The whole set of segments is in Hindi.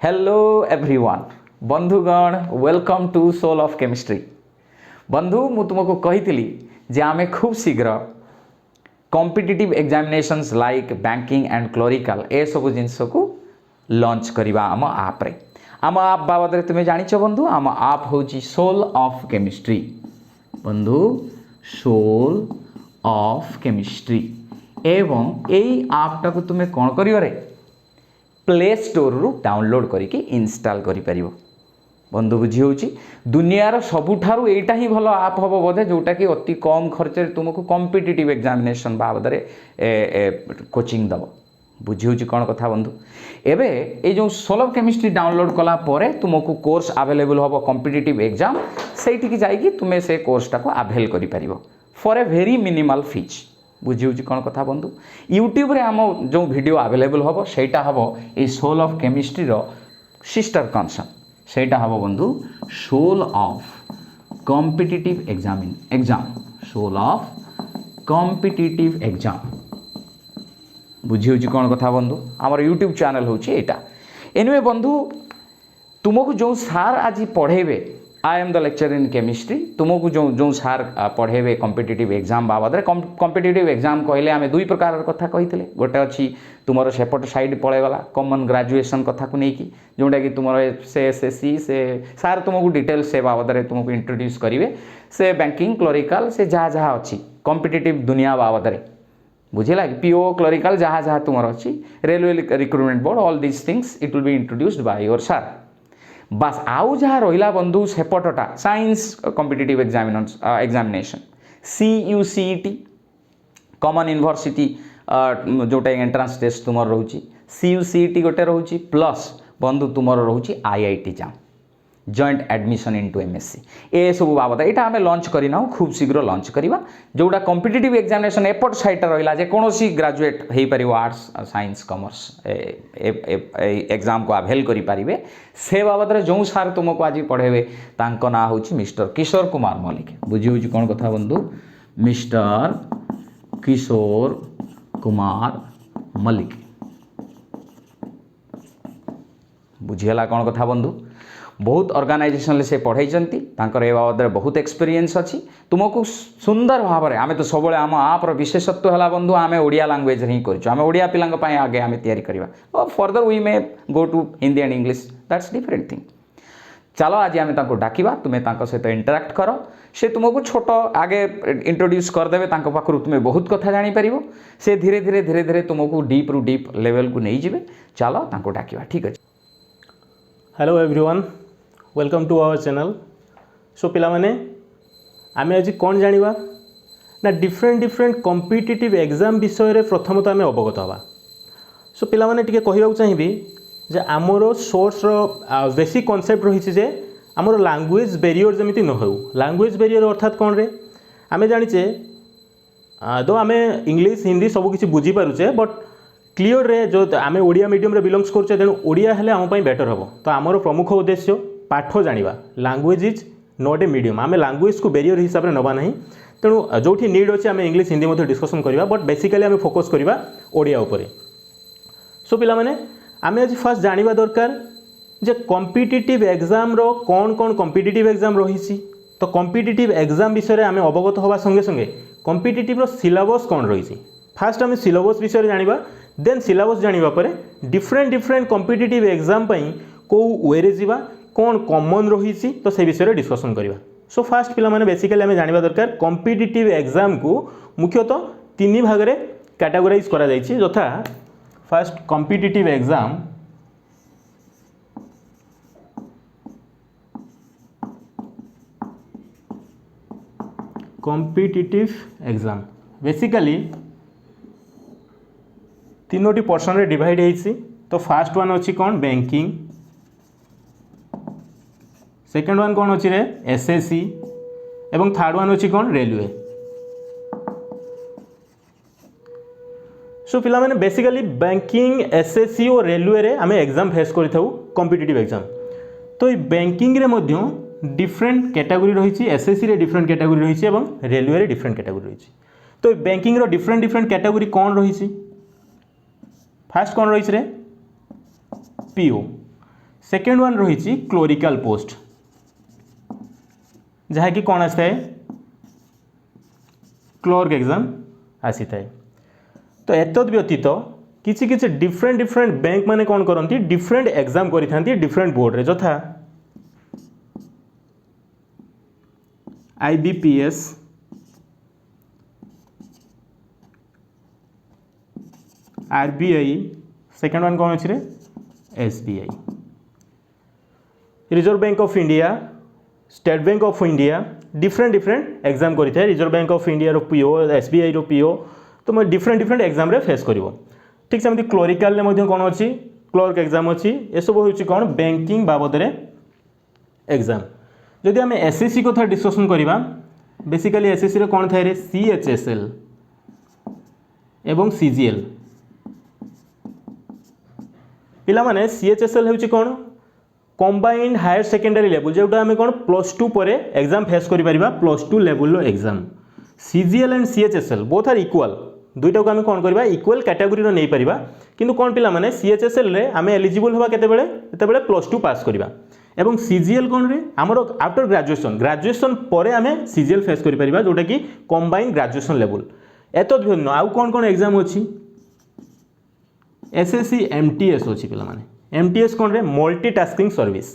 हेलो एवरीवन बंधुगण welcome to soul of chemistry. बंधु मु तुमको कही जे आमे खूब शीघ्र competitive examinations like banking and clerical ए सब जिनस को लॉन्च करवा आम आप रे। आम आप बाबद तुम्हें जानिछ बंधु, आम आप हूँ सोल ऑफ केमिस्ट्री। बंधु सोल ऑफ केमिस्ट्री एवं यही आपटा को तुम्हें कौन करियो प्ले स्टोर रु डाउनलोड करके इंस्टॉल करि परिबो। बंधु बुझी होची दुनियार सबुठारु एटा ही भलो आप हबो बोधे जोटा कि अति कम खर्च रे तुमको कॉम्पिटिटिव एग्जामिनेशन बाबद कोचिंग दबो। बुझी होची कोन कथा बंधु। एबे ए जो सोल ऑफ केमिस्ट्री डाउनलोड कला परे तुमको कोर्स अवेलेबल हबो कॉम्पिटिटिव एग्जाम सेठी की जाई कि तुमे से कोर्स टा को अवेल करि परिबो for a very minimal fees. बुझी होची कौन कथा बंधु। यूट्यूब रे आम जो वीडियो अवेलेबल हम सेटा हम ये सोल ऑफ केमिस्ट्री रो सिस्टर कंसर्न सेटा हम बंधु soul of competitive exam soul of competitive exam. बुझी होची कौन कथा बंधु। आमर यूट्यूब चैनल होची एटा। एनिवे बंधु तुमको जो सार आज पढ़ेबे I am the lecture in chemistry तुमको जो जो सार पढ़ेबे कॉम्पिटिटिव एग्जाम बाबद कॉम्पिटिटिव एग्जाम कहले आमे दुई प्रकार कथा कही गोटे अच्छी तुमर सेपट साइड पळेगला कॉमन ग्रेजुएशन कथा को लेकिन जोटा कि तुम से एसएससी से सार तुमको डिटेल्स से बाबद तुमको इंट्रोड्यूस करेंगे से बैंकिंग क्लोरिकल से जहाँ जहाँ अच्छी कॉम्पिटिटिव दुनिया बाबद बुझेगा कि पीओ क्लोरिकल जहाँ जहाँ तुम अच्छी railway recruitment board all these things it will be introduced by your sir. बस आउ जहाँ रहा बंधु सेपटा science competitive examination CUCET common university जोटा एंट्रांस टेस्ट तुम रोचे CUCET गोटे रोचे प्लस बंधु तुम रोचे IIT जाम जॉइंट एडमिशन इनटू MSc ए सब बाबद यहाँ आम लॉन्च करना खूब शीघ्र लॉन्च करवा जोटा कॉम्पिटिटिव एग्जामिनेशन एपट साइड रहा जे कौन ग्रेजुएट हो पार आर्ट्स साइंस कॉमर्स एग्जाम को अवेल करें से बाबद जो सार तुमको आज पढ़ेबे तांको ना हूँ मिस्टर किशोर कुमार मल्लिक। बुझी हूँ कौन कथा बंधु मिस्टर किशोर कुमार मल्लिक। बुझीगला कौन कथा बंधु। बहुत ऑर्गेनाइजेशन से पढ़ाई ए बाबद बहुत एक्सपीरियंस अच्छी तुमको सुंदर भाव में आम तो सब आम आप्र विशेषत्व है बंधु आम ओडिया लैंग्वेज ही करें ओडिया पिला आगे आम या further we may go to Hindi and English that's different thing. चलो आज आम डाकिबा तुम्हें सहित इंटराक्ट कर से तुमको छोट आगे इंट्रोड्यूस करदे पाखु तुम्हें बहुत कथा जापर से धीरे धीरे धीरे धीरे तुमको डीप रु डीप लेवल को नहीं जाए। चलो डाकिबा ठीक अच्छे। Hello everyone welcome to our channel. So पिला माने आमे आज कौन जानिबा ना डिफरेंट डिफरेंट कॉम्पिटिटिव एग्जाम विषय रे प्रथम तो आमे अवगत हवा। सो पिला माने टिके कहिबा चाहिबी जे आमरो सोर्स रो बेसिक कांसेप्ट रही जे आमरो लैंग्वेज बैरियर जमिति न हो। लैंग्वेज बैरियर अर्थात कौन रे आमे जानिचे दो आमे इंग्लिश हिंदी सब किछि बुझी पारुचे बट क्लियर रे जो आमे ओडिया मीडियम रे बिलोंग्स करछे तेणु ओडिया हेले आम पई बेटर हबो। तो आमरो प्रमुख उद्देश्य पाठ जानिबा language is not a medium आमे लैंग्वेज को बैरियर हिसाब रे नबा नहीं तेणु जोठी नीड अच्छे आमे इंग्लिश हिंदी मध्य डिस्कशन करबा बट बेसिकली आमे फोकस करबा ओडिया उपरे। सो पिला माने आमे आज फर्स्ट जानिबा दरकार जे कॉम्पिटिटिव एग्जाम रो कौन कौन कॉम्पिटिटिव एग्जाम रहिसी। तो कॉम्पिटिटिव एग्जाम विषय रे आमे अवगत होबा संगे संगे कॉम्पिटिटिव रो सिलेबस कौन रहिसी फास्ट आमे सिलेबस विषय रे जानिबा देन सिलेबस जानिबा परे डिफरेंट डिफरेंट कॉम्पिटिटिव एग्जाम पई को वेरे जीवा कौन कॉमन रही तो से विषय में डिस्कसन करवा। सो फास्ट पिला माने बेसिकली आम जानिबा दरकार कॉम्पिटिटिव एग्जाम को मुख्यतः तीन भाग रे कैटेगोराइज करा जायछि यथा फास्ट कॉम्पिटिटिव एग्जाम बेसिकली तीनोटी पोर्शन रे डिवाइड होइछि। तो फास्ट वन अच्छी कौन बैंकिंग सेकेंड वन कौन अच्छी रे एसएससी एवं थर्ड वन अच्छी कौन रेलवे। सो पिला माने बेसिकली बैंकिंग एसएससी और रेलवे रे आमे एग्जाम फेस करि थाउ कॉम्पिटिटिव एग्जाम। तो ये बैंकिंग रे मध्य डिफरेंट कैटेगरी रही एसएससी रे डिफरेंट कैटेगरी रही एवं रेलवे रे डिफरेंट कैटेगरी रही। तो बैंकिंग रो डिफरेंट डिफरेंट कैटेगरी कौन रही फास्ट कौन रही रे पीओ सेकेंड वन रही क्लोरिकल पोस्ट जहाँकि कौन आसी थाए क्लर्क एग्जाम आसी थाए। तो एतद व्यतीत किसी किसी डिफरेंट डिफरेंट बैंक माने कौन करती डिफरेंट एग्जाम करी डिफरेंट बोर्ड रे जथा IBPS RBI सेकेंड वन कौन अच्छे SBI reserve bank of India state bank of India different different exam करी थाए रिजर्व बैंक ऑफ इंडिया रो PO SBI रो PO तो मैं डिफरेंट डिफरेंट एग्जाम रे फेस करिवो। ठीक सेमती क्लोरिकल मध्ये कौन अच्छी क्लर्क एग्जाम अच्छी ए सब होची कौन बैंकिंग बाबद रे एग्जाम। जदि आम SSC कथा डिस्कसन करवा बेसिकली SSC रे कौन थाए रे CHSL एवं CGL पिला माने CHSL होची कौन कंबाइंड हायर सेकेंडरी लेवल जोटा आम कौन +2 पर एग्जाम फेस करि परिबा +2 level exam. CGL and CHSL both are equal दुईटा को आम कौन करवा इक्वल कैटेगोरी रो नहीं परिबा किंतु कौन पिला माने CHSL रे आम एलिजिबल हवा केतेबेले एतेबेले +2 पास करवा एवं CGL कौन रे आमर आफ्टर ग्रेजुएशन पर आम CGL फेस करि परिबा जोटा कि कंबाइंड ग्रेजुएशन लेवल। एतद भिन्न आउ कौन कौन एग्जाम अच्छी SSC MTS अच्छी पिला माने MTS कौन रे मल्टीटास्किंग सर्विस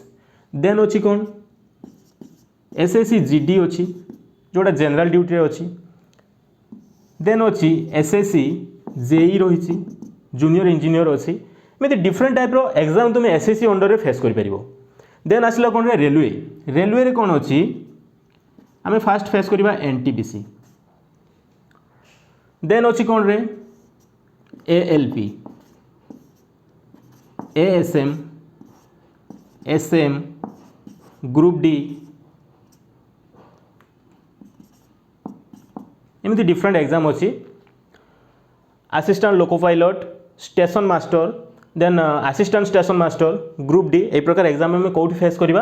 देन अच्छी कौन SSC GD अच्छी जोटा जनरल ड्यूटी रे अच्छी देन अच्छी SSC JE रही जूनियर इंजीनियर अच्छी एमती डिफरेंट टाइप रो एग्जाम तुम SSC अंडर रे फेस करि परिबो। देन आसला कौन रे रेलवे रे कौन अच्छी आम फास्ट फेस करवा NTPC देन अच्छी कौन रे ALP ASM SM group D एमती डिफरेंट एग्जाम अच्छी assistant loco pilot station master then assistant station master group D ए प्रकार एग्जाम में कौट फेस करवा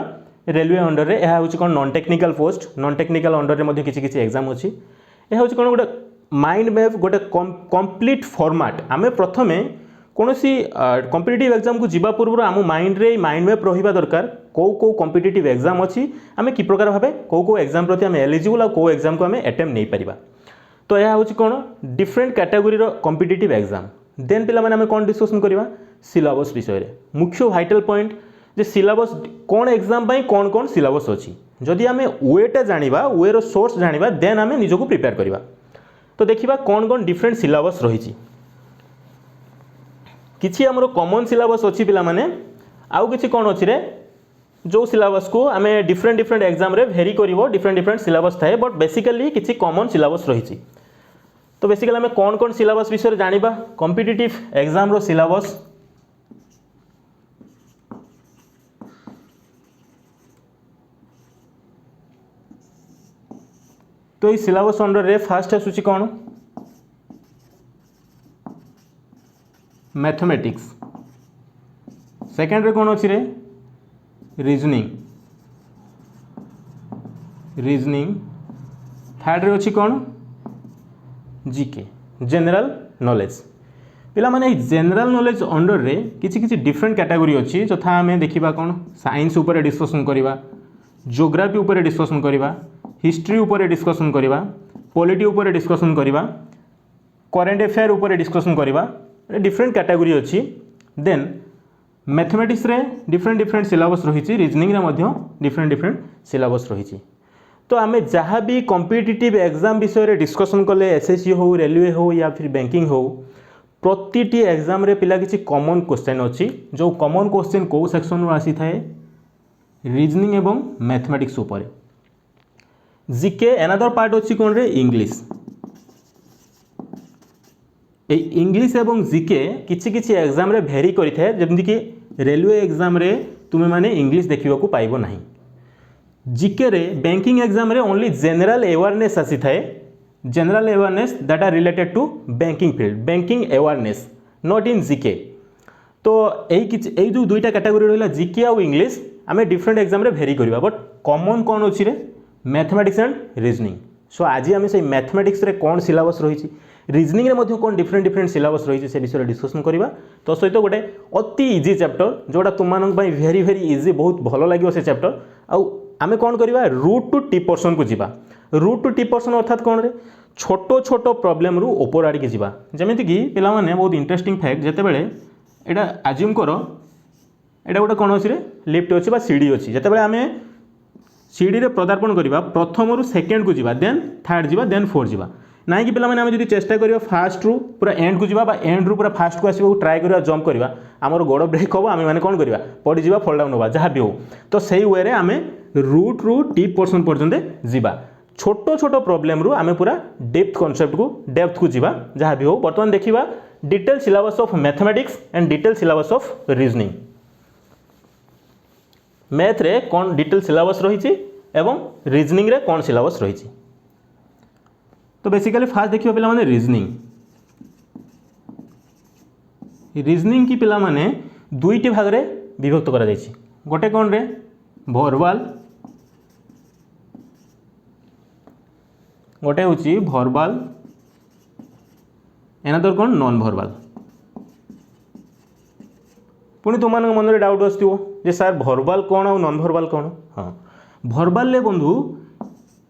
रेलवे अंडर रे यह हूँ कौन non technical post non technical under में किसी एग्जाम अच्छी यह हूँ कौन गोटे माइंड मैप गोटे कंप्लीट फॉर्मेट आम प्रथमे कौन सी कॉम्पिटिटिव एग्जाम को जीवा पूर्व आम माइंड रे माइंड मैप रहा दरकार कौ कॉम्पिटिटिव एग्जाम अच्छी आम कि प्रकार भाव कौ एग्जाम प्रति आम एलिजिबल आ कौ एग्जाम को आम अटेम्प्ट नहीं पारिबा। तो यह हूँ कौन different category competitive exam. Then पिला माने आम कौन डिस्कसन करवा सिलेबस विषय रे मुख्य वाइटल पॉइंट जे सिलेबस कौन एग्जाम पाई कौन कौन सिलेबस अच्छी जदि आम वेटा जानिबा वे रो सोर्स जानिबा देन आम निजको प्रिपेयर करवा। तो देखिबा कौन कौन डिफरेंट सिलेबस रही किछि हमर कॉमन सिलेबस अच्छी पिला माने आउ किछि कौन अच्छी रे जो सिलेबस को आम डिफरेंट डिफरेंट एग्जाम रे भेरी करिवो डिफरेंट डिफरेंट सिलेबस थाए बट बेसिकली किछि कॉमन सिलेबस रही। तो बेसिकली आम कौन कौन सिलेबस विषय जानिबा कॉम्पिटिटिव एग्जाम रो सिलेबस तो ये सिलेबस अंडर रे फास्ट आसूची कौन मैथमेटिक्स सेकेंड रे कौन अच्छी रे रीजनिंग थर्ड रे अच्छी कौन जीके जनरल नॉलेज पिला माने जनरल नॉलेज अंडर रे किछि किछि डिफरेंट कैटेगरी अच्छी जथा आम देखा कौन साइंस उपर डिस्कसन करवा जियोग्राफी उपर डिस्कसन करवा हिस्ट्री उपर डिस्कसन करवा पॉलिटी उपर डिस्कसन करवा करेंट अफेयर उपर डिस्कसन करवा डिफरेंट कैटेगरी अच्छी। देन मैथमेटिक्स रे डिफरेंट डिफरेंट सिलेबस रही रीजनिंग रे मध्य डिफरेंट डिफरेंट सिलेबस रही। तो आम जहाँ भी कॉम्पिटिटिव एग्जाम विषय रे डिस्कसन कले SSC हो रेलवे हो या फिर बैंकिंग हो प्रतिटी एग्जाम रे पिला किसी कॉमन क्वेश्चन अच्छी जो कॉमन क्वेश्चन कौ सेक्शन रो आसी थाए रीजनिंग एवं मैथमेटिक्स उपर। जीके एनादर पार्ट अच्छी कौन रे इंग्लिश इंग्लिश एवं जीके किछि किछि एग्जाम रे भेरी करि थाए जेमति कि रेलवे एग्जाम रे तुमे माने इंग्लिश देखिबा को पाइबो नाही। जीके रे बैंकिंग एग्जाम रे ओनली जनरल अवेयरनेस आसी थाए general awareness that are related to banking field banking awareness not in GK. तो यही जो दुईटा कैटेगरी रहा जीके आउ इंग्लिश आम डिफरेंट एग्जाम रे भेरी करवा बट कॉमन कौन अच्छी रे मैथमेटिक्स एंड रीजनिंग। सो आज आम से मैथमेटिक्स रे कौन सिलेबस रही रिजनिंग रे कौन डिफरेंट डिफरेंट सिलेबस रही से विषय डिस्कसन करवा तो सहित गोटे अति इजी चैप्टर जोटा तुम वेरी वेरी इजी बहुत भल लगे से चैप्टर आम कौन करवा रूट टू टी पोर्सन को जीवा रूट टू टी पोर्सन अर्थात कौन रे छोट छोट प्रॉब्लम रु ऊपर आड़ के जीवा जमीती कि पिला माने बहुत इंटरेस्टिंग फैक्ट जिते बड़े एटा आज्यूम कर एटा गोटे कौन अच्छी लिफ्ट अच्छी बा सीढ़ी अच्छी जिते बड़े आम सीढ़ी रे पदार्पण करवा प्रथम रु सेकेंड को जीवा देन थर्ड जीवा देन फोर्थ जीवा ना कि पिला माने आम जदि चेष्टा करवा फास्ट रु पूरा एंड को जीवा बा एंड रु पूरा फास्ट को आसवा ट्राए करवा जंप करवा आमर गोड़ ब्रेक हम आम मैंने कौन करवा पड़ जावा फॉल डाउन होगा जहाँ भी हो तो सही वे रे आम रूट रु टी पोर्सन पर्यंत जीवा छोट छोट प्रॉब्लम रु आम पूरा डेप्थ को जीवा जहाँ भी हो बर्तमान देखा detail syllabus of mathematics and detail syllabus of reasoning math रे कौन डिटेल सिलेबस रही एवं रीजनिंग रे कौन सिलेबस रही तो बेसिकली फास्ट देखिए पिला माने रीजनिंग की पिला माने दुईटी भाग रे विभक्त करा जायछि गोटे कौन रे भर्बाल गोटे हूँ भर्बाल एनादर कौन नॉन भर्बाल पुणी तुम मन में डाउट आसो जे सर भर्बाल कौन और नॉन भर्बाल कौन हाँ भर्बाल ले बंधु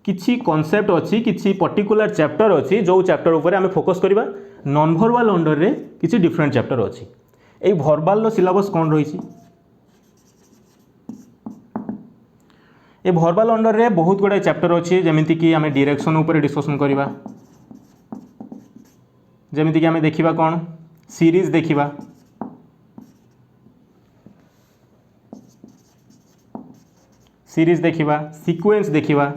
किछि कॉन्सेप्ट अच्छी किछि पर्टिकुलर चैप्टर अच्छी जो चैप्टर ऊपर आम फोकस करवा नॉन भर्बाल अंडर रे किछि डिफरेंट चैप्टर अच्छी ये भर्बाल रो सिलेबस कौन रही ये भर्बाल अंडर रे बहुत गुड़ाए चैप्टर अच्छी जमीती कि आम डायरेक्शन ऊपर डिस्कसन करवा जमीती कि आम देखा कौन सीरीज देखा सीरीज देखा सीक्वेंस देखा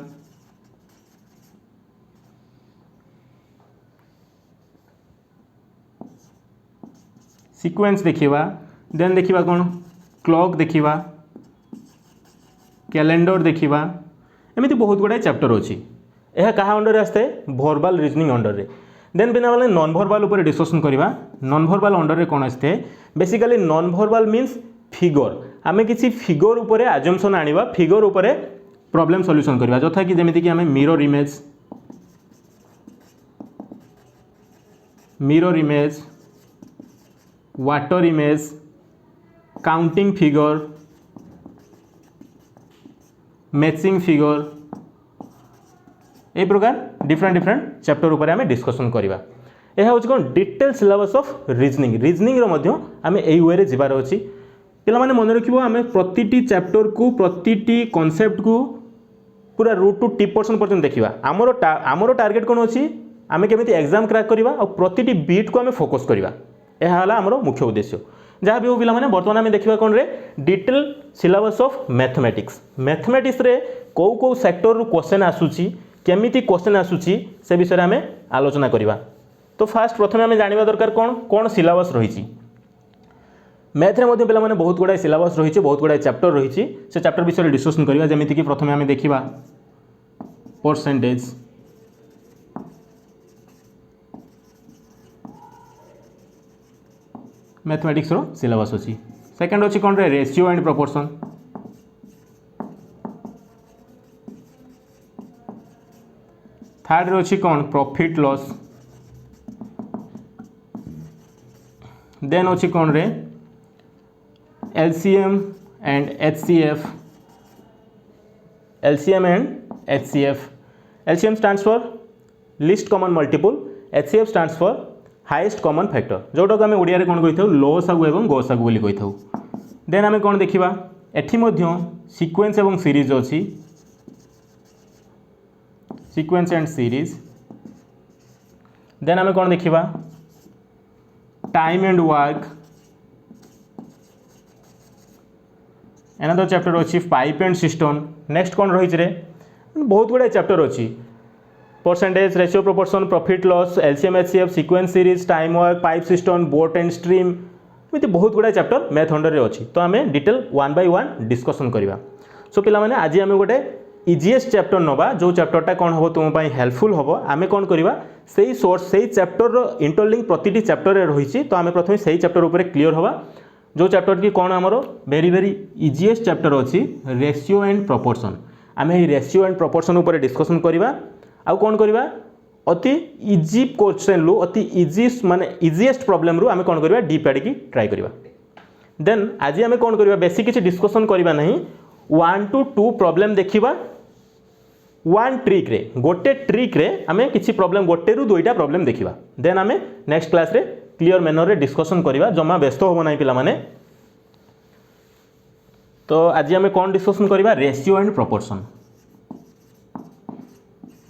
सीक्वेंस देखा देन देखा कौन क्लॉक देखा कैलेंडर देखा एमती बहुत गुड़ाए चैप्टर अच्छी यह क्या अंडर आसते भर्बाल रीजनिंग अंडर रे देन बिना वाले नॉन भर्बाल ऊपर डिस्कसन करवा नॉन भर्बाल अंडर रे कौन आसते बेसिकली नॉन भर्बाल मीन्स फिगर आम किसी फिगर ऊपर आजम्पशन आनिबा फिगर ऊपर प्रॉब्लम सॉल्यूशन करवा जथा कि जमीती कि आम mirror image water image counting figure matching figure A प्रकार डिफरेंट डिफरेंट चैप्टर ऊपर आम डिस्कसन करवा यह हूँ कौन डिटेल सिलेबस ऑफ रीजनिंग आम यही वे जीवार अच्छी पिला माने मन रखिबो आम प्रतिटी चैप्टर को प्रतिटी कॉन्सेप्ट को पूरा रूट टू टी पोर्सन पर्यंत देखा आमर टार्गेट कौन अच्छी आम केमी एग्जाम क्रैक करवा और प्रतिटी बीट को आम फोकस करवा यह है आमर मुख्य उद्देश्य जहाँ भी हो पिला माने बर्तमान आम देखा कौन रे डिटेल सिलेबस ऑफ मैथमेटिक्स रे कौ कौ सेक्टर रु क्वेश्चन आसूची केमिति क्वेश्चन आसूची से विषय आम आलोचना करवा तो फास्ट प्रथम आम जाना दरकार कौन कौन सिलेबस रही मैथ रे पिला माने बहुत गुड़ाए सिलेबस रही बहुत गुड़ाए चैप्टर रही से चैप्टर विषय डिस्कसन करवा जमीती कि प्रथम आम देखा परसेंटेज मैथमेटिक्स रो सिलेबस अच्छी सेकेंड अच्छी कौन रे रेशियो एंड प्रोपोर्शन थर्ड रे अच्छी कौन प्रॉफिट लॉस देन अच्छी कौन रे LCM and HCF LCM stands for least common multiple HCF stands for highest common factor जोटा को आम ओडिया रे कौन कही लो सागु एवं गो सागु बोली कही था देन आम कौन देखा एठी मध्य सीक्वेंस एवं सीरीज अच्छी सीक्वेंस एंड सीरीज देन आम कौन देखा time and work another chapter अच्छी पाइप एंड सिस्टम नेक्स्ट कौन रही रे बहुत गुड़ाए चैप्टर अच्छी percentage ratio proportion profit loss LCM HCF sequence series time work pipe system boat and stream एमती बहुत गुड़ाए चैप्टर मैथ अंडर रे अच्छी तो आम डिटेल 1 by 1 डिस्कसन करवा सो पिला माने आज आम गोटे इजीएस्ट चैप्टर नवा जो चैप्टरटा कौन हम तुम हेल्पफुल हम आम कौन करवा से सोर्स से चैप्टर इंटरलिंक प्रति चैप्टर रही तो आम प्रथम से चैप्टर उपर क्लीयर हवा जो चैप्टर की कौन आमर वेरी वेरी इजीएस्ट चैप्टर अच्छी रेशियो एंड प्रोपोर्शन आम रेशियो एंड प्रोपोर्शन उपर डिस्कसन करवा आउ कौन करवा अति इजी क्वेश्चन रु अति इजी माने इजीएस्ट प्रॉब्लम रु आमे कोन करबा डीप आडी की ट्राई करबा। देन आज आमे कोन करबा बेसी किछि डिस्कशन करबा नहीं 1 to 2 प्रॉब्लम देखिबा वन ट्रिक रे गोटे ट्रिक रे आमे किछि प्रॉब्लम गोटे रु दुईटा प्रॉब्लम देखिबा। देन आमे नेक्स्ट क्लास रे क्लियर मैनर रे डिस्कशन करबा जमा व्यस्त होबो नाही पिला माने। तो आज आमे कोन डिस्कशन करबा ratio and proportion.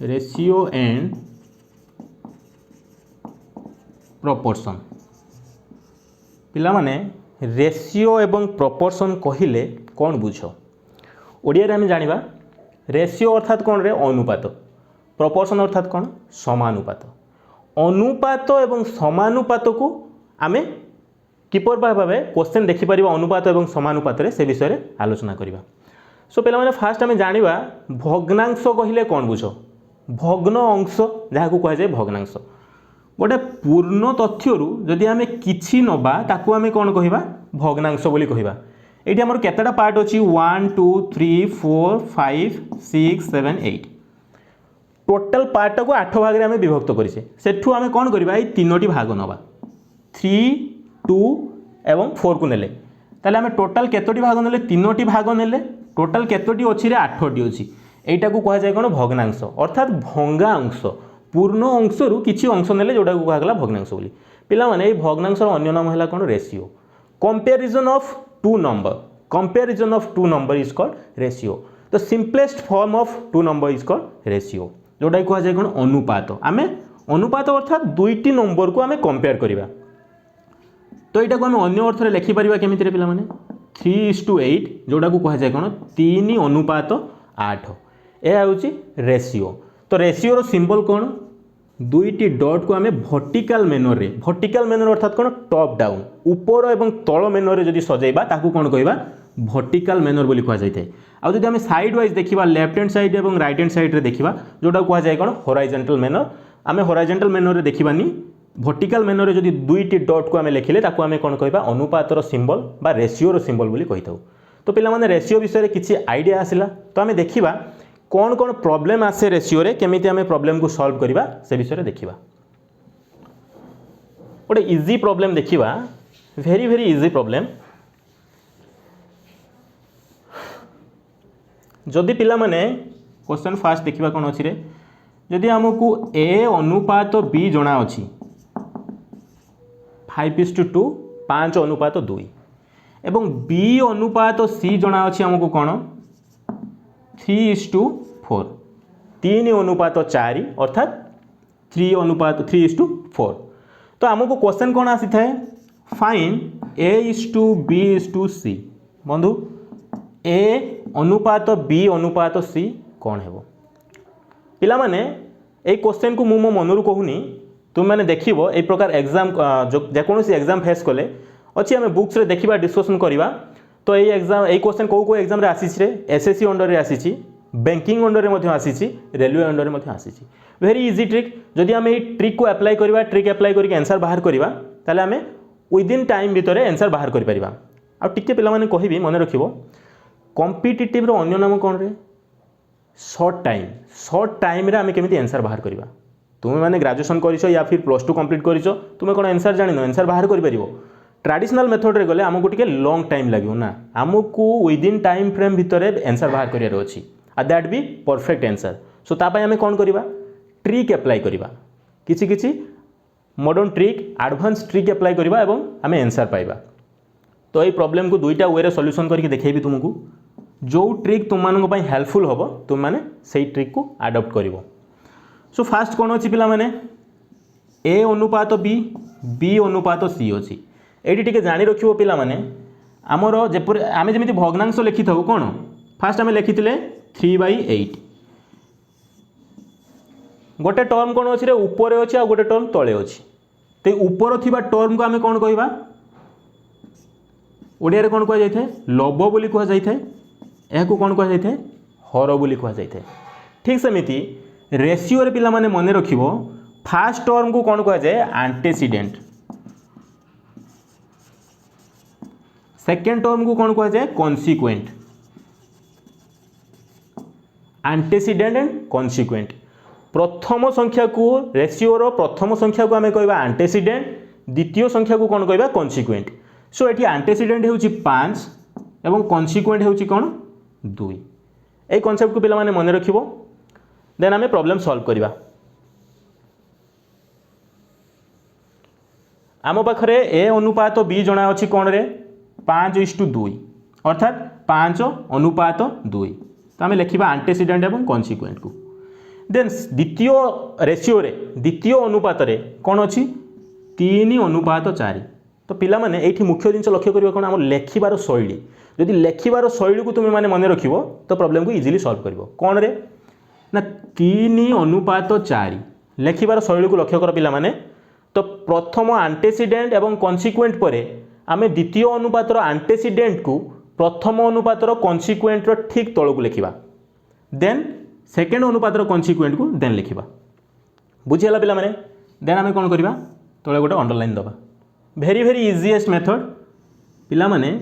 Ratio and proportion पिला माने रेशियो एवं प्रोपोर्शन कहिले कौन बुझ ओडिया रे आमे जानिबा रेशियो अर्थात कौन रे अनुपात प्रोपोर्शन अर्थात कौन समानुपात। अनुपात एवं समानुपात को आमे किपर भाबे क्वेश्चन देखि परिबा अनुपात एवं समानुपात रे से विषय रे आलोचना करिबा। सो पिला माने फास्ट आमे जानिबा भग्नांश कहिले कौन बुझ भग्न अंश जहा को कह जाय भग्नांश। गोटे पूर्ण तथ्य रु जदि आमे किछि नबा ताकू आमे कोन कहिबा भग्नांश बोली कहिबा। एठी हमर केतेटा पार्ट अछि 1 2 3 4 5 6 7 8 टोटल पार्ट को 8 भाग रे आमे विभक्त करिसे। सेठू आमे कोन करिबा ए तीनोटी भाग नबा 3 2 एवं 4 को नेले ताले आमे टोटल केतोटी भाग नेले तीनोटी भाग नेले टोटल केतोटी अछि रे 8टी अछि। एटा को कहा जाय कोन भग्नांश अर्थात भंगा अंश पूर्ण अंश रु किछि अंश नेले जोडा को कहला भग्नांश बोली। पिला माने ए भग्नांश रो अन्य नाम हैला कोन ratio. Comparison of two number is called ratio. The simplest form of two number is called ratio जोडा को कहा जाय कोन अनुपात। आमे अनुपात अर्थात दुईटी नंबर को आमे कंपेयर करिबा। तो एटा को आमे अन्य अर्थ रे लिखि परिबा केमिति रे पिला माने 3:8 जोडा को कहा जाय कोन 3 अनुपात 8 ए आउची रेशियो। तो रेशियो रो सिंबल कौन दुईटी डॉट को आमे वर्टिकल मैनर अर्थात कौन टॉप डाउन ऊपर एवं तल मैनर रे जदि सजैबा ताकू कौन कहबा वर्टिकल मैनर बोली कहा जाय थाए। आ जदि आमे साइड वाइज देखिबा लेफ्ट हैंड साइड एवं राइट हैंड साइड रे देखिबा जोडा कहा जाय कौन हॉरिजॉन्टल मैनर। आमे हॉरिजॉन्टल मैनर रे देखिबानी वर्टिकल मैनर रे जदि दुईटी डॉट को आमे लेखिले ताकू आमे कौन कहबा अनुपात रो सिंबल बा रेशियो रो सिंबल बोली कहिथाउ। तो पिला माने रेशियो विषय रे किछि आइडिया आसिला। तो आमे देखिबा कौन कौन प्रॉब्लम आसे रेशियो रे केमिति आमे प्रॉब्लम को सॉल्व करिबा से विषय रे देखिबा। गोटे इजी प्रॉब्लम देखिबा वेरी वेरी इजी प्रॉब्लम। जदि पिला माने क्वेश्चन फास्ट देखिबा कोन अछि रे जदि हमकु a अनुपात b जणा अछि 5:2 5 अनुपात 2 एवं b अनुपात c जणा अछि हमकु कोन 3:4 3 अनुपात 4 अर्थात 3:4। तो आमको क्वेश्चन कौन आसी थाए फाइंड a:b:c बंधु a अनुपात b अनुपात c कौन हेबो। पिला माने ए क्वेश्चन को मो मनरु कहूनी तुम माने देखिबो ए प्रकार एग्जाम जे कोनोसी एग्जाम फेस कले अछि हमें बुक्स रे देखिबा डिस्कशन करिबा। तो ये एग्जाम ए क्वेश्चन को एग्जाम रे आसीछि रे एसएससी अंडर रे आसीछि बैंकिंग अंडर रे मध्ये आसीछि रेलवे अंडर रे मध्ये आसीछि। वेरी इजी ट्रिक जदि हम ए ट्रिक को अप्लाई करिबा ट्रिक अप्लाई करके आंसर बाहर करिबा ताले हमें विद इन टाइम भितरे आंसर बाहर करि परिबा। आ टिके पिला माने कहिबी मने रखिबो कॉम्पिटिटिव रो अन्य नाम कोन रे शॉर्ट टाइम रे हमें केमिति आंसर बाहर करिबा। तुमे माने ग्रेजुएशन करिसो या फिर +2 कंप्लीट करिसो तुमे कोन आंसर जानिनो आंसर बाहर करि परिबो। ट्रेडिशनल मेथड रे गले हमकु टिके लॉन्ग टाइम लागियो ना हमकु विद इन टाइम फ्रेम भितरे आंसर बाहर करियार अछि आ दैट बी परफेक्ट आंसर। सो ता पय हमें कोन करिबा ट्रिक अप्लाई करिबा किछि किछि modern trick advance trick apply करिबा एवं हमें आंसर पाइबा। तो ये प्रॉब्लम को दुईटा वे रे सॉल्यूशन करके देखेबी तुमको जो ट्रिक तुम मानक पय हेल्पफुल होबो तुम माने सेही ट्रिक को अडॉप्ट करिवो। सो फास्ट कोन अछि पिला माने a अनुपात b अनुपात c अछि। एटी टिके जानि रखिवो पिला माने हमरो जेपर आमे जेमिति भग्नांश लिखि थाउ कोन फास्ट आमे लिखितिले 3/8 गोटे टर्म कोन अछि रे ऊपर अछि आ गोटे टर्म तळे अछि। ते ऊपर थिबा टर्म को आमे कोन कहिबा ओडिया रे कोन कह जाय थाए लव बोली कह जाय थाए एको कोन कह जाय थाए हर बोली कह जाय थाए। ठीक सेमिति रेशियो रे पिला माने मने रखिबो फास्ट टर्म को कोन कह जाय एंटीसीडेंट सेकंड टर्म को कोन कह जाय कॉन्सिक्वेंट एंटीसीडेंट एंड कॉन्सिक्वेंट प्रथम संख्या को रेशिओर प्रथम संख्या को आम कह आंटेसीडेंट द्वितीय संख्या को कौन कह कन्सिक्वेंट। सो ये आंटेसीडेंट हो 5 एवं कन्सिक्वेंट हो कौन 2। ये कॉन्सेप्ट को पिला माने मन रखिबो। देन आम प्रॉब्लम सॉल्व करवा। आम पाखरे ए अनुपात बी जना अच्छी कौन रे 5:2 अर्थात 5:2। तो आम लिखा आंटेसीडेंट एवं कन्सिक्वेंट को। देन द्वितीय रेशिओ रे द्वितीय अनुपात रे कौन अच्छी 3:4। तो पिला माने एठी मुख्य जिनस लक्ष्य करियो कोन हम लेखिबार शैली। जदि लेखिबार शैली को तुम माने मन रखिबो तो प्रॉब्लम को इजीली सॉल्व करिवो। कोन रे ना 3:4 लेखिबार शैली को लक्ष्य कर पिला माने। तो प्रथम आंटेसीडेंट एवं कन्सिक्वेंट परे आमे द्वितीय अनुपातर आंटेसीडेंट को प्रथम अनुपातर कन्सिक्वेंट रो ठीक तळ को लिखिबा। देन सेकेंड अनुपातर कन्सिक्वेंट को देन लिखिबा। बुझिला पिला माने। देन आमे कोन करिबा तळे गोटे अंडरलाइन दबा। भेरी भेरी इजीएस्ट मेथड पिला माने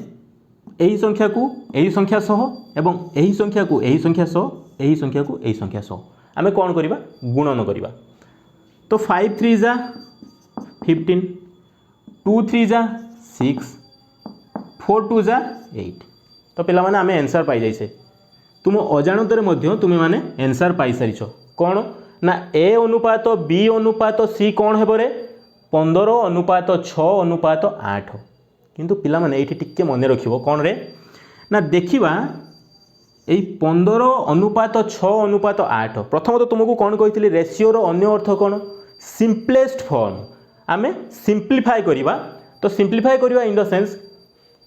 एही संख्या को एही संख्या सह एवं एही संख्या को एही संख्या सह एही संख्या को एही संख्या सह आमे कोन करिबा गुणन करिबा। तो 5 3 जा 15 2 3 जा 6 4 2 जा 8। तो पिला माने आमे आंसर पाई जाइसे। तुम अजाणतरे मध्य तुम माने आंसर पाई सारिछ। कोन ना ए अनुपात बी अनुपात सी कोन हेबो रे 15:6:8। किंतु पिला माने एठी टिके मन रखिबो कोन रे ना देखिबा एई 15:6:8। प्रथम तो तुमको कौन कही रेशिओ रो अन्य अर्थ कौन सिंपलेस्ट फॉर्म आमे सिंप्लीफाई करिबा। तो सिंप्लीफाई करिबा इन द सेंस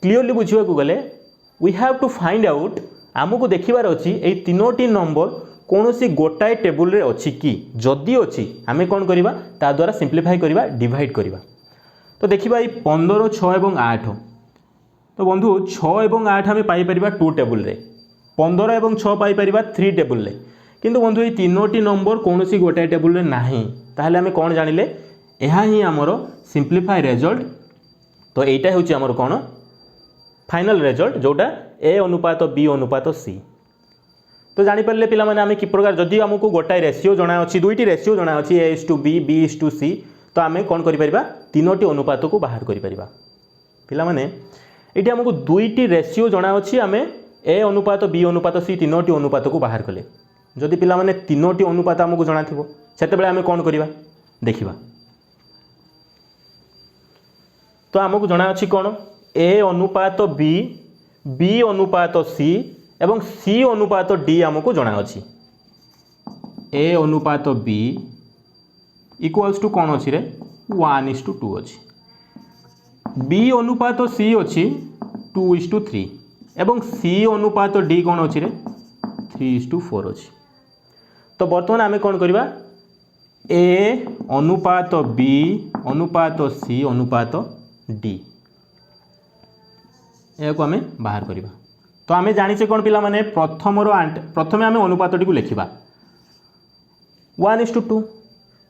क्लियरली बुझिबा को गले we have to find out आमको देखिबार अछि एई तीनोटी नंबर कौनसी गोटाए टेबुल रे अछि कि जदि अछि आमे कोन करिबा ता द्वारा सिंप्लीफाई करिबा डिवाइड करिबा। तो देखिबा एई 15 6 एवं 8। तो बंधु 6 एवं 8 आमे पाई परिबा 2 टेबुल रे 15 एवं 6 पाई परिबा 3 टेबुल रे। किंतु बंधु एई तीनोटी नंबर कौनसी गोटाए टेबुल रे नाही ताहले आमे कोन जानिले एहा ही हमरो सिंप्लीफाई रिजल्ट। तो एटा होची हमरो कोन फाइनल रिजल्ट जोटा ए अनुपात बी अनुपात सी। तो जानी पारे पिला माने आमे कि प्रकार जदि हमको गोटाए रेशिओ जना अछि दुईटी रेशिओ जना अछि A:B B:C तो आमे कोन करि परिबा तीनोटी अनुपात को बाहर करि परिबा। पिला माने एटी हमको दुईटी रेशिओ जना अछि आमे ए अनुपात बी अनुपात सी तीनोटी अनुपात को बाहर कले। जदि पिला माने तीनोटी अनुपात हमको जना थिबो सेते बेले आमे कोन करिबा देखिबा। तो हमको जना अछि कोन ए अनुपात बी बी अनुपात सी एवं सी अनुपात डी हमको जना अछि। ए अनुपात बी इक्वल्स टू कौन अच्छी रे 1:2 अच्छी। बी अनुपात सी अच्छी 2:3 एवं सी अनुपात डी कौन अच्छी रे 3:4 अच्छी। तो बर्तमान आमे कौन करवा ए अनुपात बी अनुपात सी अनुपात डी या को आमे बाहर करवा। तो आमे जानिचे कौन पिला माने प्रथमे आमे अनुपातटी को लिखिबा 1:2।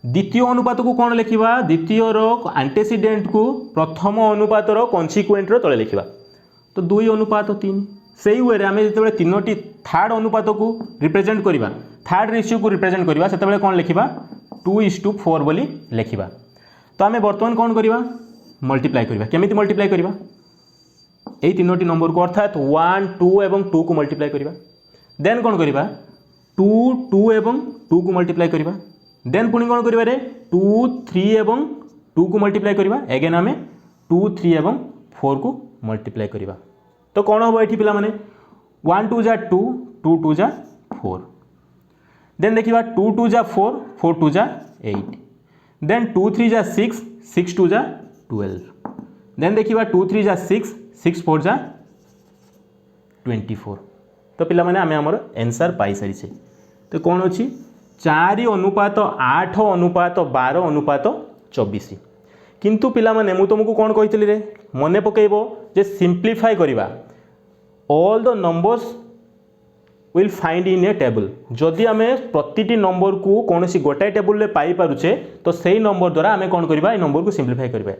द्वितीय अनुपात को कौन लिखिबा द्वितीय रो आंटेसीडेंट को प्रथम अनुपात रो कन्सिक्वेंट रो तळे लिखिबा। तो 2:3 सेही वे रे आमे जेतेबेले तीनोटी थर्ड अनुपात को रिप्रेजेंट करिबा थर्ड रेशियो को रिप्रेजेंट करिबा सेतेबेले कौन लिखिबा 2:4 बोली लिखिबा। तो आमे वर्तमान कौन करिबा मल्टीप्लाई करिबा। केमिति मल्टीप्लाई करिबा एई तीनोटी नंबर को अर्थात 1 2 एवं 2 को मल्टीप्लाई करिबा। देन कौन करिबा 2 2 एवं 2 को मल्टीप्लाई करिबा। देन पुणी कौन करिबा रे 2 3 एवं 2 को मल्टीप्लाई करिबा। अगेन आमे 2 3 एवं 4 को मल्टीप्लाई करिबा। तो कौन होबो एठी पिला माने 1 2 जा 2 2 2 जा 4। देन देखिबा 2 2 जा 4 4 2 जा 8। देन 2 3 जा 6 6 2 जा 12। देन देखिबा 2 3 जा 6 6 4 जा 24। तो पिला माने आमे हमर आंसर पाई सारी छे। तो कौन अछि 4:8:12:24। किंतु पिला माने मु तुमको कौन कहितली रे मने पकेइबो जे सिंप्लीफाई करिबा all the numbers will find in A table. जदि आमे प्रतिटी नंबर को कोनोसी गोटाए टेबल रे पाई पारुचे तो सेही नंबर द्वारा आमे कौन करिबा ए नंबर को सिंप्लीफाई करिबा।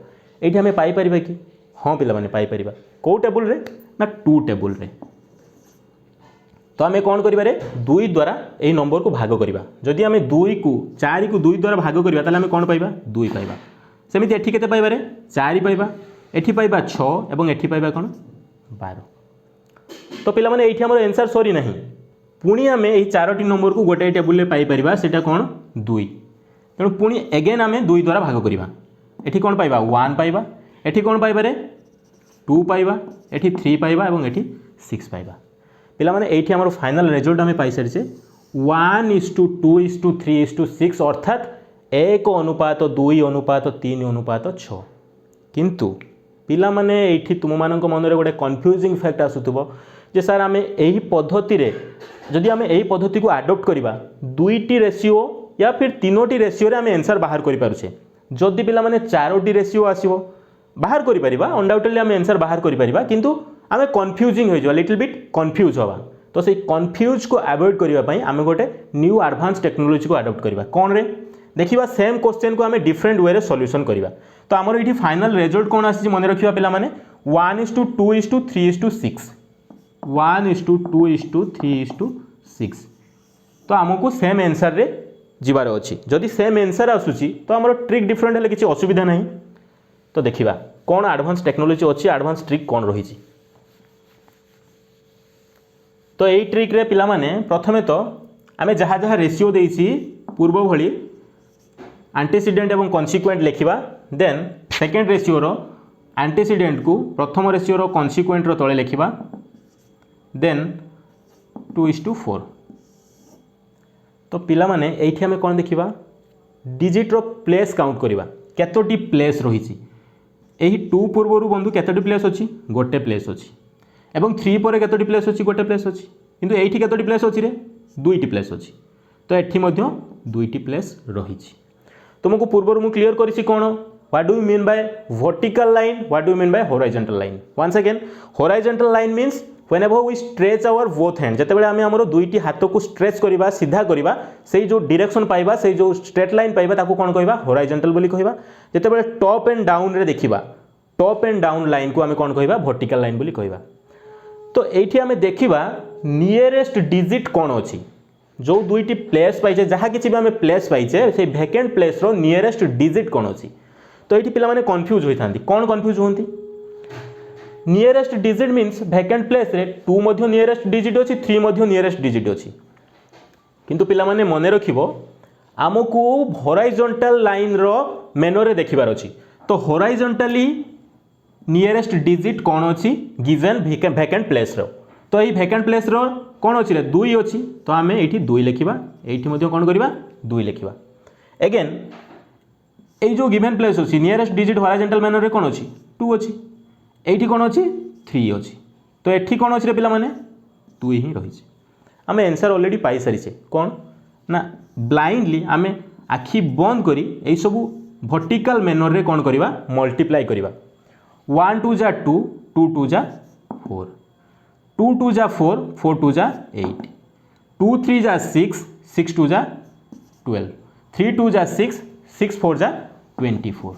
एठी आमे पाई परिबा कि हाँ पिला माने पाई परिबा को टेबल रे ना 2 टेबल रे। तो आम कौन कर 2 द्वारा यही नंबर को भाग करवा जदि आम 2 को 4 को 2 द्वारा भाग करवा ताले आम कौन पाइबा 2 पाइबा सेमती एठी केते पाइबारे 4 पाइबा एठी पाइबा 6 एवं एठी पाइबा कौन 12 तो पिला माने एठी हमर आंसर सरी नहीं पुणी आम यही 4टी नंबर को गोटे टेबुल पाई परिबा सेटा कौन 2 तेणु पुणी एगेन आम 2 द्वारा भाग करवा एठी कौन पाइबा 1 पाइबा एठी कौन पाइबारे 2 पाइबा एठी 3 पाइबा एवं एठी 6 पाइबा पिला माने एठी हमर फाइनल रिजल्ट आम पाई सारी 1:2:3:6 अर्थात 1:2:3:6 किंतु पिला माने एठी तुम मानक मनरे गोटे कन्फ्यूजिंग फैक्ट आसुथबो जे सर आम यही पद्धति रे जदि आम यही पद्धति को आडप्ट करवा 2टी रेशियो या फिर 3टी रेशियो रे आम आंसर बाहर करि पारुछे जदि पिला माने 4टी रेशियो आसीबो बाहर करि परिबा अनडाउटेडली आम आंसर बाहर करि परिबा किंतु आम कन्फ्यूजिंग हो जावा लिटिल बिट कन्फ्यूज होवा तो से कन्फ्यूज को अवॉइड करबा पई आम गोटे न्यू एडवांस टेक्नोलॉजी को अडॉप्ट करबा कोन रे देखिबा सेम क्वेश्चन को आम डिफरेंट वे रे सॉल्यूशन करबा तो आमर एठी फाइनल रिजल्ट कोन आसी मन रखिबा पिला माने 1:2:3:6 1:2:3:6 तो आमको सेम आंसर रे जीवार अच्छी जदि सेम आंसर आसूची तो आमर ट्रिक डिफरेंट है किसी असुविधा नहीं तो देखिबा कौन एडवांस टेक्नोलॉजी अच्छी एडवांस ट्रिक कौन रही तो यही ट्रिक रे पिला माने प्रथमे तो आमे जहाँ जहाँ रेशियो देइछि पूर्व भली एंटीसीडेंट एवं कॉन्सिक्वेंट लिखिबा देन सेकेंड रेशियो रो एंटीसीडेंट को प्रथम रेशियो रो कॉन्सिक्वेंट रो तळे लिखिबा देन 2:4 तो पिला माने एठी हमें कौन देखिबा डिजिट रो प्लेस काउंट करिबा केतोटी प्लेस रहिछि एही 2 पूर्वरु बंधु केतोटी प्लेस अछि गोटे प्लेस अछि एवं 3 पर केतोटी प्लेस अछि गोटे प्लेस अछि किंतु एठी केतोटी प्लेस अछि रे 2टी प्लेस अछि तो एठी मध्य 2टी प्लेस रहिछि तुमको पूर्वरु मु क्लियर करिछि कोन what do you mean by vertical line what do you mean by horizontal line once again horizontal line means whenever we stretch our both hand जेतेबेले आमे हमरो दुईटी हाथ को स्ट्रेच करिबा सीधा करिबा सेही जो डायरेक्शन पाइबा सेही जो स्ट्रेट लाइन पाइबा ताको कोन कहबा हॉरिजॉन्टल बोली कहबा जेतेबेले टॉप एंड डाउन रे देखिबा टॉप एंड डाउन लाइन को आमे कोन कहबा वर्टिकल लाइन बोली कहबा तो एठी आमे देखिबा नियरेस्ट डिजिट कोन अछि जो दुईटी प्लेस पाइछे जहा किछि भी आमे प्लेस पाइछे से वैकेंट प्लेस रो नियरेस्ट डिजिट कोन अछि तो एठी पिला माने कंफ्यूज होइथांती कोन कंफ्यूज होंती nearest digit means vacant place रे 2 मध्य नियरेस्ट डिजिट अछि 3 मध्य नियरेस्ट डिजिट अछि किंतु पिला माने मने रखिबो आमको हॉरिजॉन्टल लाइन रो मेनो रे देखिबार अछि तो हॉरिजॉन्टली नियरेस्ट डिजिट कोन अछि गिवन वैकेंट प्लेस रो तो एई वैकेंट प्लेस रो कोन अछि रे 2 अछि तो आमे एठी 2 लिखिबा एठी मध्य कोन करिबा 2 लिखिबा अगेन एई जो गिवन प्लेस अछि नियरेस्ट डिजिट हॉरिजॉन्टल मेनो रे कोन अछि 2 अछि एठी कोन अछि 3 अछि तो एठी कोन अछि रे पिला माने 2 ही रहिछि आमे आंसर ऑलरेडी पाई सारिछे कोन ना ब्लाइंडली आमे आखि बंद करी एई सब वर्टिकल मेनर रे कोन करिबा मल्टीप्लाई करिबा 1 2 जा 2 2 2 जा 4 2 2 जा 4 4 2 जा 8 2 3 जा 6 6 2 जा 12 3 2 जा 6 6 4 जा 24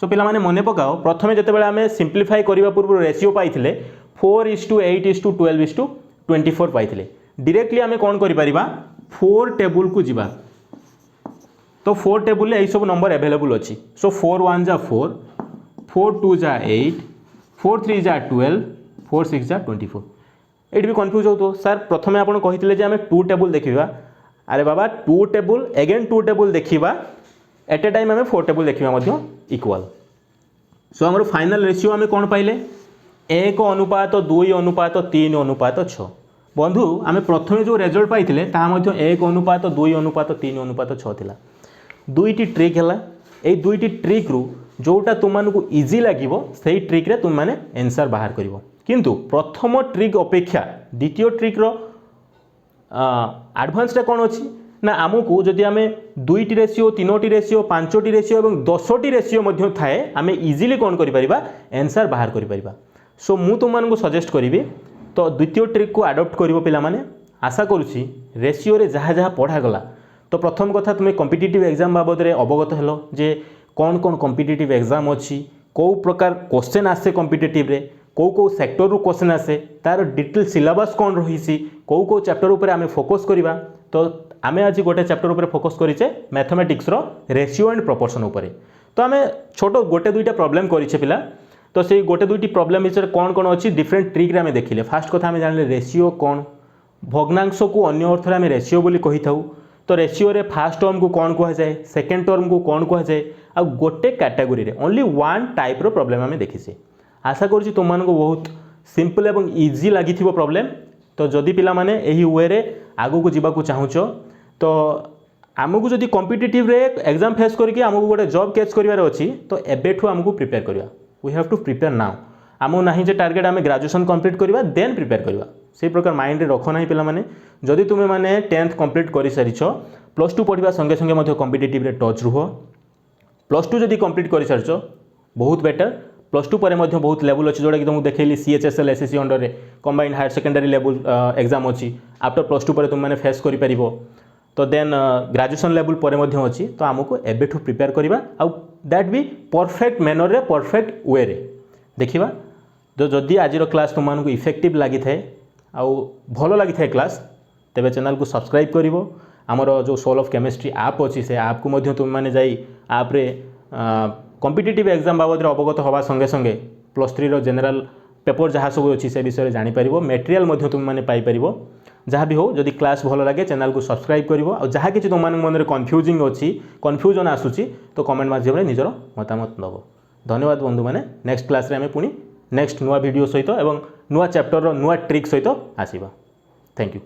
सो पिला माने मने पकाओ प्रथमे जेतेबेले आमे सिंप्लीफाई करिबा पूर्व रेशियो पाइथिले 4:8:12:24 पाइथिले डायरेक्टली आमे कोन करि परिबा 4 टेबुल को जिबा तो 4 टेबुल ए सब नंबर अवेलेबल अछि सो 4 1 जा 4 4 2 जा 8 4 3 जा 12 4 6 जा 24 एट भी कंफ्यूज हो तो सर प्रथमे आपण कहिथिले जे आमे 2 टेबुल देखिबा अरे बाबा 2 टेबुल अगेन 2 टेबुल देखिबा एट ए टाइम आमे 4 टेबुल देखिबा मध्य इक्वल सो हमर फाइनल रेशियो आमे कोन पाइले 1:2:3:6 बंधु आमे प्रथमे जो रिजल्ट पाइथिले ता मध्य 1:2:3:6 थिला दुईटी ट्रिक हला ए दुईटी ट्रिक रु जोटा तुम मानकु इजी लागिवो सेही ट्रिक रे तुम माने आंसर बाहर करिवो किंतु प्रथम ट्रिक अपेक्षा द्वितीय ट्रिक रो एडवांस टा कोन अछि ना आमको जदि आमे 2टी रेशियो 3टी रेशियो 5टी रेशियो एवं 10टी रेशियो मध्य थाए आमे इजीली कोन करि परिबा आंसर बाहर करि परिबा सो मु तुम मानकु सजेस्ट करिवि तो द्वितीय ट्रिक को अडॉप्ट करिवो पिला माने आशा करूची रेशियो रे जहाँ जहाँ पढ़ा गला तो प्रथम कथा तुम कॉम्पिटिटिव एग्जाम बाबद रे अवगत हेलो जे कौन कौन कॉम्पिटिटिव एग्जाम अच्छी कौ प्रकार क्वेश्चन आसे कॉम्पिटिटिव रे कौ सेक्टर रु क्वेश्चन आसे तार डिटेल सिलेबस कौन रही कौ चैप्टर उपर आम फोकस करवा तो आम आज गोटे चैप्टर उपर फोकस करें मैथमेटिक्स रेशियो एंड प्रोपोर्शन उपर तो आम छोट गोटे दुईटा प्रोब्लेम करें पिला तो से गोटे दुईटी प्रोब्लेम विषय कौन कौन अच्छी डिफरेंट ट्रिक आम देखिले फास्ट कथा आम जानिले रेशियो कौन भग्नांश को अन्य अर्थ आम रेशियो बोली कही था तो रेशियो रे फास्ट टर्म को कौन कह जाए सेकेंड टर्म को कौन कह जाए आ गोटे कैटेगोरी रे ओनली वन टाइप रो प्रॉब्लम आम देखीसे आशा करुँच तुम मानक बहुत सिंपल एवं इजी लगी प्रॉब्लम तो जदि पिला माने एही वे रे आगु को जीवा चाहूच तो आमको जदि कॉम्पिटिटिव रे एग्जाम फेस करके आमको गोटे जॉब कैच करिवार अछि तो एबेठु आमको प्रिपेयर करिया we have to prepare now आमको नहीं जे टार्गेट आम ग्रेजुएशन कंप्लीट करवा देन प्रिपेयर करवा से प्रकार माइंड रे रख ना पिला माने जदि तुमे माने 10th कंप्लीट करि सारिछ +2 पढ़िबा संगे संगे मध्य कॉम्पिटिटिव रे टच रुह +2 जदि कंप्लीट करि सारिछ बहुत बेटर +2 पर मध्य बहुत लेवल अच्छी जोटा कि तुमको देखली CHSL SSC अंडर रे combined higher secondary level exam अच्छी आफ्टर +2 पर तुम मैंने फेस कर तो देन ग्रेजुएशन लेवल पर मध्य अच्छी तो आमको एबेठु प्रिपेयर करवा आउ दैट भी परफेक्ट मैनर रे परफेक्ट वे रे देखिबा तो जदि आज क्लास तुम मानक इफेक्टिव लगी थाए आउ भल लगी थाए क्लास तेबे चैनल को सब्सक्राइब करिवो आमर जो सोल ऑफ केमिस्ट्री ऐप अच्छी से ऐप को मध्य तुम माने जाई ऐप रे कॉम्पिटिटिव एग्जाम बाबद अवगत हवा संगे संगे +3 रो जनरल पेपर जहाँ सब अच्छी से विषय जापर मेटेरियल तुम मैंने पाइपर जहाँ भी हो जदि क्लास भल लगे चैनल को सब्सक्राइब करिवो और जहाँ किसी तुम मन में कन्फ्यूजिंग अच्छी कन्फ्यूजन आसूची तो कमेंट माध्यम निजर मतामत दब धन्यवाद बंधु मैंने नेक्स्ट क्लास रे आमे पुणी नेक्स्ट नुआ वीडियो सहित एवं नुआ चैप्टर नुआ ट्रिक सहित आसीबा थैंक यू।